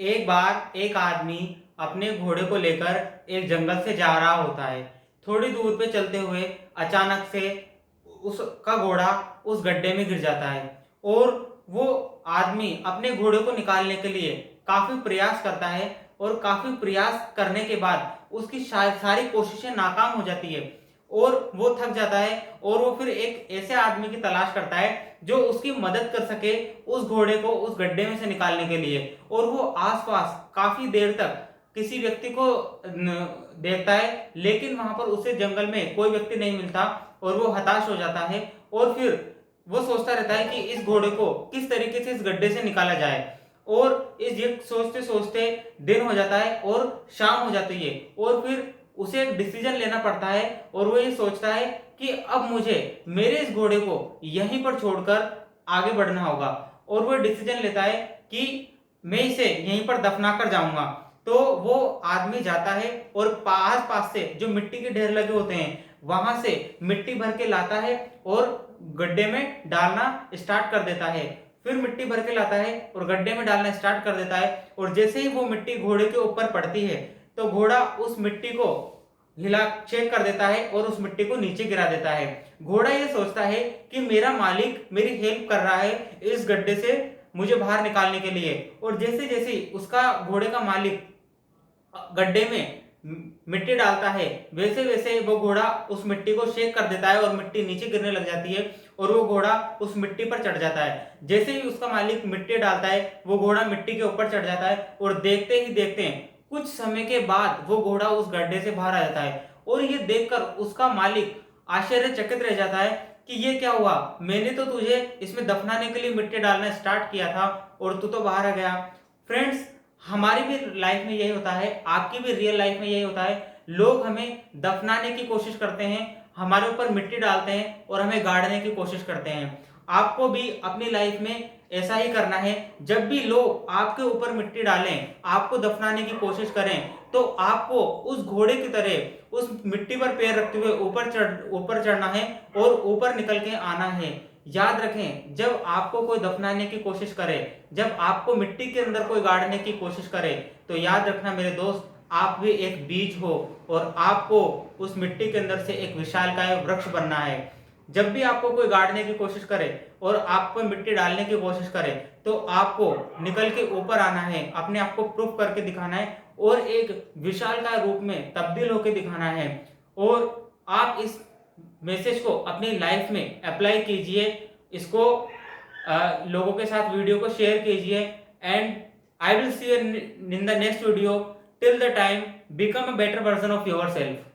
एक बार एक आदमी अपने घोड़े को लेकर एक जंगल से जा रहा होता है। थोड़ी दूर पे चलते हुए अचानक से उसका घोड़ा उस गड्ढे में गिर जाता है और वो आदमी अपने घोड़े को निकालने के लिए काफी प्रयास करता है और काफी प्रयास करने के बाद उसकी सारी कोशिशें नाकाम हो जाती है और वो थक जाता है और वो फिर एक ऐसे आदमी की तलाश करता है जो उसकी मदद कर सके उस घोड़े को उस गड्ढे में से निकालने के लिए। और वो आसपास काफी देर तक किसी व्यक्ति को देखता है, लेकिन वहां पर उसे जंगल में कोई व्यक्ति नहीं मिलता और वो हताश हो जाता है और फिर वो सोचता रहता है कि इस घोड़े को किस तरीके से इस गड्ढे से निकाला जाए। और इस ये सोचते सोचते दिन हो जाता है और शाम हो जाती है और फिर उसे एक डिसीजन लेना पड़ता है और वो ये सोचता है कि अब मुझे मेरे इस घोड़े को यहीं पर छोड़कर आगे बढ़ना होगा। और वो डिसीजन लेता है कि मैं इसे यहीं पर दफना कर जाऊंगा। तो वो आदमी जाता है और पास पास से जो मिट्टी के ढेर लगे होते हैं वहां से मिट्टी भर के लाता है और गड्ढे में डालना स्टार्ट कर देता है। फिर मिट्टी भर के लाता है और गड्ढे में डालना स्टार्ट कर देता है और जैसे ही वो मिट्टी घोड़े के ऊपर पड़ती है तो घोड़ा उस मिट्टी को हिला चेक कर देता है और उस मिट्टी को नीचे गिरा देता है। घोड़ा ये सोचता है कि मेरा मालिक मेरी हेल्प कर रहा है इस गड्ढे से मुझे बाहर निकालने के लिए। और जैसे जैसे उसका घोड़े का मालिक गड्ढे में मिट्टी डालता है वैसे वैसे वो घोड़ा उस मिट्टी को शेक कर देता है और मिट्टी नीचे गिरने लग जाती है और वो घोड़ा उस मिट्टी पर चढ़ जाता है। जैसे ही उसका मालिक मिट्टी डालता है वो घोड़ा मिट्टी के ऊपर चढ़ जाता है और देखते ही देखते कुछ समय के बाद वो घोड़ा उस गड्ढे से बाहर आ जाता है। और ये देखकर उसका मालिक आश्चर्यचकित रह जाता है कि ये क्या हुआ, मैंने तो तुझे इसमें दफनाने के लिए मिट्टी डालना स्टार्ट किया था और तू तो बाहर आ गया। फ्रेंड्स, हमारी भी लाइफ में यही होता है, आपकी भी रियल लाइफ में यही होता है। लोग हमें दफनाने की कोशिश करते हैं, हमारे ऊपर मिट्टी डालते हैं और हमें गाड़ने की कोशिश करते हैं। आपको भी अपनी लाइफ में ऐसा ही करना है। जब भी लोग आपके ऊपर मिट्टी डालें, आपको दफनाने की कोशिश करें, तो आपको उस घोड़े की तरह उस मिट्टी पर पैर रखते हुए ऊपर चढ़ना है और ऊपर निकल के आना है। याद रखें, जब आपको कोई दफनाने की कोशिश करे, जब आपको मिट्टी के अंदर कोई गाड़ने की कोशिश करे, तो याद रखना मेरे दोस्त, आप भी एक बीज हो और आपको उस मिट्टी के अंदर से एक विशालकाय वृक्ष बनना है। जब भी आपको कोई गाड़ने की कोशिश करे और आपको मिट्टी डालने की कोशिश करे, तो आपको निकल के ऊपर आना है, अपने आप को प्रूफ करके दिखाना है और एक विशालकाय रूप में तब्दील होकर दिखाना है। और आप इस मैसेज को अपनी लाइफ में अप्लाई कीजिए, इसको लोगों के साथ वीडियो को शेयर कीजिए। And I will see you in the next video. Till the time, become a better version of your self.